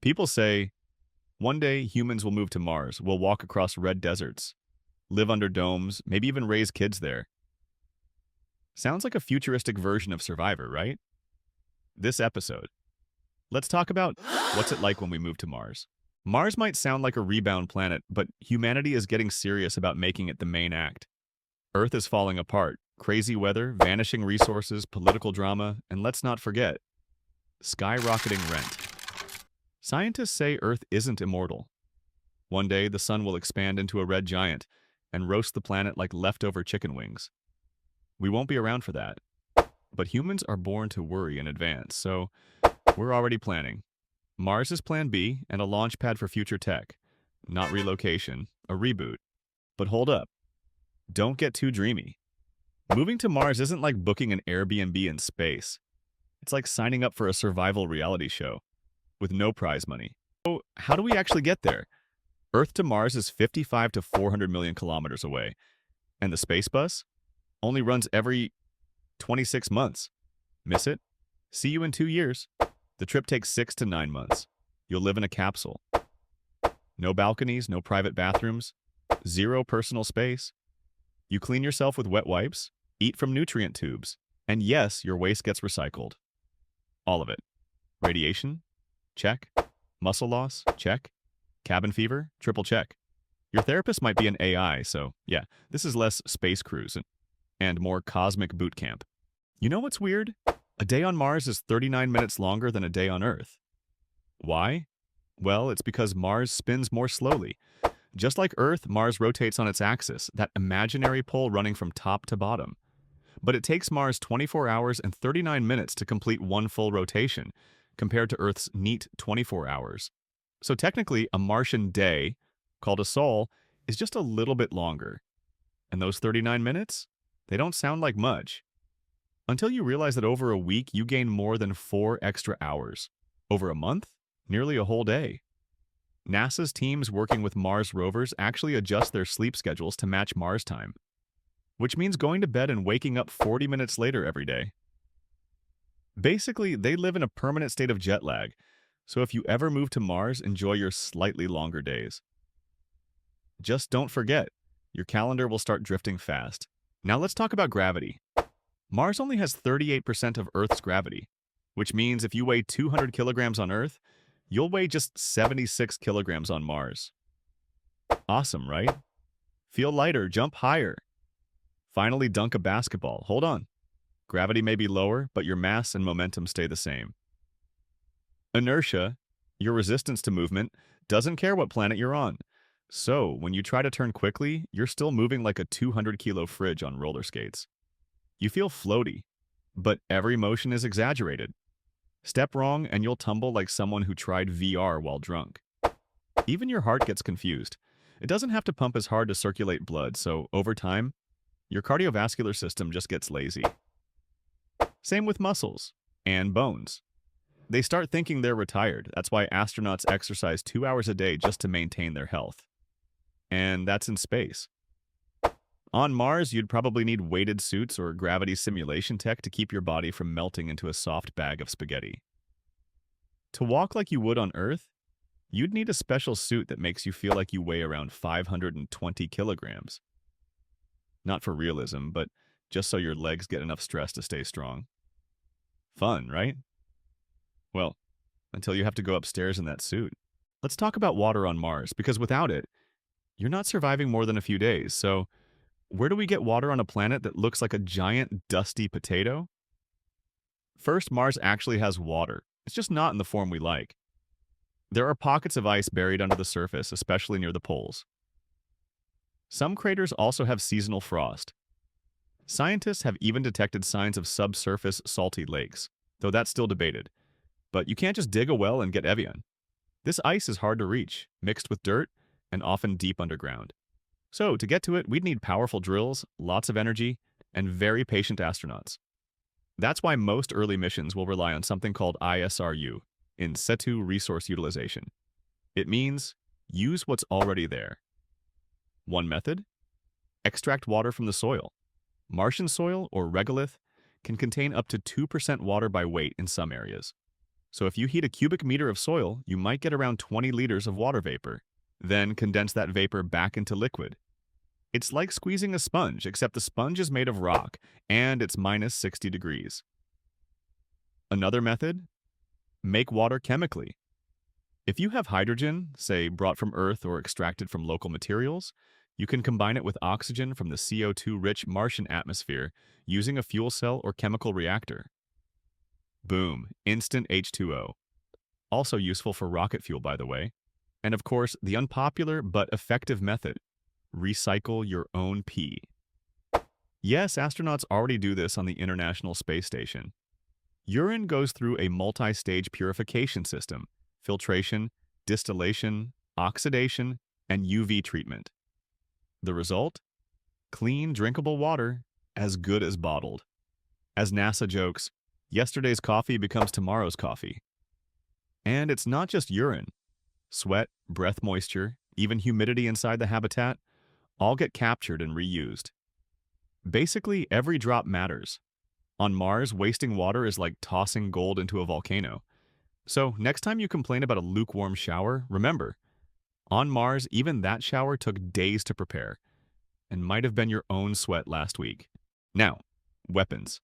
People say, one day humans will move to Mars, will walk across red deserts, live under domes, maybe even raise kids there. Sounds like a futuristic version of Survivor, right? This episode, let's talk about what's it like when we move to Mars. Mars might sound like a rebound planet, but humanity is getting serious about making it the main act. Earth is falling apart. Crazy weather, vanishing resources, political drama, and let's not forget, skyrocketing rent. Scientists say Earth isn't immortal. One day, the sun will expand into a red giant and roast the planet like leftover chicken wings. We won't be around for that. But humans are born to worry in advance, so we're already planning. Mars is Plan B and a launch pad for future tech. Not relocation, a reboot. But hold up. Don't get too dreamy. Moving to Mars isn't like booking an Airbnb in space. It's like signing up for a survival reality show with no prize money. So, how do we actually get there? Earth to Mars is 55 to 400 million kilometers away, and the space bus only runs every 26 months. Miss it? See you in 2 years. The trip takes 6 to 9 months. You'll live in a capsule. No balconies, no private bathrooms, zero personal space. You clean yourself with wet wipes, eat from nutrient tubes, and yes, your waste gets recycled. All of it. Radiation? Check. Muscle loss? Check. Cabin fever? Triple check. Your therapist might be an AI, so yeah, this is less space cruise and more cosmic boot camp. You know what's weird? A day on Mars is 39 minutes longer than a day on Earth. Why? Well, it's because Mars spins more slowly. Just like Earth, Mars rotates on its axis, that imaginary pole running from top to bottom. But it takes Mars 24 hours and 39 minutes to complete one full rotation, compared to Earth's neat 24 hours. So technically, a Martian day, called a sol, is just a little bit longer. And those 39 minutes? They don't sound like much. Until you realize that over a week, you gain more than 4 extra hours. Over a month? Nearly a whole day. NASA's teams working with Mars rovers actually adjust their sleep schedules to match Mars time, which means going to bed and waking up 40 minutes later every day. Basically, they live in a permanent state of jet lag, so if you ever move to Mars, enjoy your slightly longer days. Just don't forget, your calendar will start drifting fast. Now let's talk about gravity. Mars only has 38% of Earth's gravity, which means if you weigh 200 kilograms on Earth, you'll weigh just 76 kilograms on Mars. Awesome, right? Feel lighter, jump higher. Finally dunk a basketball. Hold on. Gravity may be lower, but your mass and momentum stay the same. Inertia, your resistance to movement, doesn't care what planet you're on. So, when you try to turn quickly, you're still moving like a 200-kilo fridge on roller skates. You feel floaty, but every motion is exaggerated. Step wrong and you'll tumble like someone who tried VR while drunk. Even your heart gets confused. It doesn't have to pump as hard to circulate blood, so over time, your cardiovascular system just gets lazy. Same with muscles and bones. They start thinking they're retired. That's why astronauts exercise 2 hours a day just to maintain their health. And that's in space. On Mars, you'd probably need weighted suits or gravity simulation tech to keep your body from melting into a soft bag of spaghetti. To walk like you would on Earth, you'd need a special suit that makes you feel like you weigh around 520 kilograms. Not for realism, but just so your legs get enough stress to stay strong. Fun, right? Well, until you have to go upstairs in that suit. Let's talk about water on Mars, because without it, you're not surviving more than a few days, so where do we get water on a planet that looks like a giant, dusty potato? First, Mars actually has water. It's just not in the form we like. There are pockets of ice buried under the surface, especially near the poles. Some craters also have seasonal frost. Scientists have even detected signs of subsurface salty lakes, though that's still debated. But you can't just dig a well and get Evian. This ice is hard to reach, mixed with dirt, and often deep underground. So, to get to it, we'd need powerful drills, lots of energy, and very patient astronauts. That's why most early missions will rely on something called ISRU, in situ resource utilization. It means use what's already there. One method? Extract water from the soil. Martian soil, or regolith, can contain up to 2% water by weight in some areas. So if you heat a cubic meter of soil, you might get around 20 liters of water vapor. Then condense that vapor back into liquid. It's like squeezing a sponge, except the sponge is made of rock and it's minus 60 degrees. Another method? Make water chemically. If you have hydrogen, say brought from Earth or extracted from local materials, you can combine it with oxygen from the CO2-rich Martian atmosphere using a fuel cell or chemical reactor. Boom, instant H2O. Also useful for rocket fuel, by the way. And of course, the unpopular but effective method, recycle your own pee. Yes, astronauts already do this on the International Space Station. Urine goes through a multi-stage purification system, filtration, distillation, oxidation, and UV treatment. The result? Clean, drinkable water, as good as bottled. As NASA jokes, yesterday's coffee becomes tomorrow's coffee. And it's not just urine. Sweat, breath moisture, even humidity inside the habitat, all get captured and reused. Basically, every drop matters. On Mars, wasting water is like tossing gold into a volcano. So, next time you complain about a lukewarm shower, remember, on Mars, even that shower took days to prepare, and might have been your own sweat last week. Now, weapons.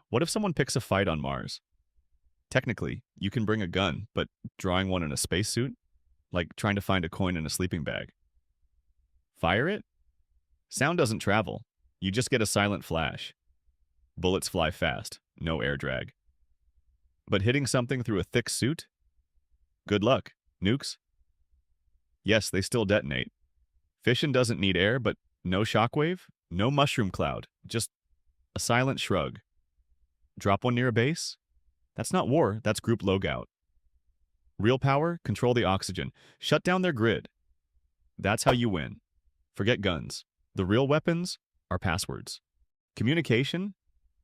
What if someone picks a fight on Mars? Technically, you can bring a gun, but drawing one in a spacesuit? Like trying to find a coin in a sleeping bag. Fire it? Sound doesn't travel. You just get a silent flash. Bullets fly fast, no air drag. But hitting something through a thick suit? Good luck. Nukes? Yes, they still detonate. Fission doesn't need air, but no shockwave, no mushroom cloud, just a silent shrug. Drop one near a base? That's not war, that's group logout. Real power, control the oxygen. Shut down their grid. That's how you win. Forget guns. The real weapons are passwords. Communication?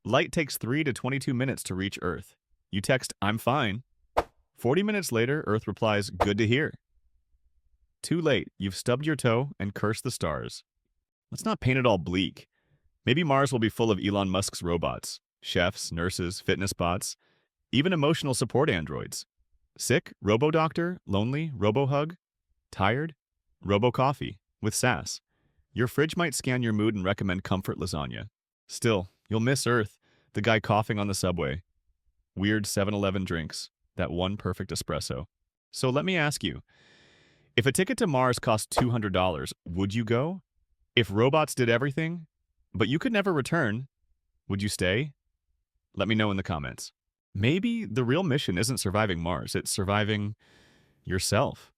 Light takes 3 to 22 minutes to reach Earth. You text, "I'm fine." 40 minutes later, Earth replies, "Good to hear." Too late, you've stubbed your toe and cursed the stars. Let's not paint it all bleak. Maybe Mars will be full of Elon Musk's robots, chefs, nurses, fitness bots, even emotional support androids. Sick? Robo-doctor? Lonely? Robo-hug? Tired? Robo-coffee, with sass. Your fridge might scan your mood and recommend comfort lasagna. Still, you'll miss Earth, the guy coughing on the subway. Weird 7-Eleven drinks, that one perfect espresso. So let me ask you, if a ticket to Mars cost $200, would you go? If robots did everything, but you could never return, would you stay? Let me know in the comments. Maybe the real mission isn't surviving Mars, it's surviving yourself.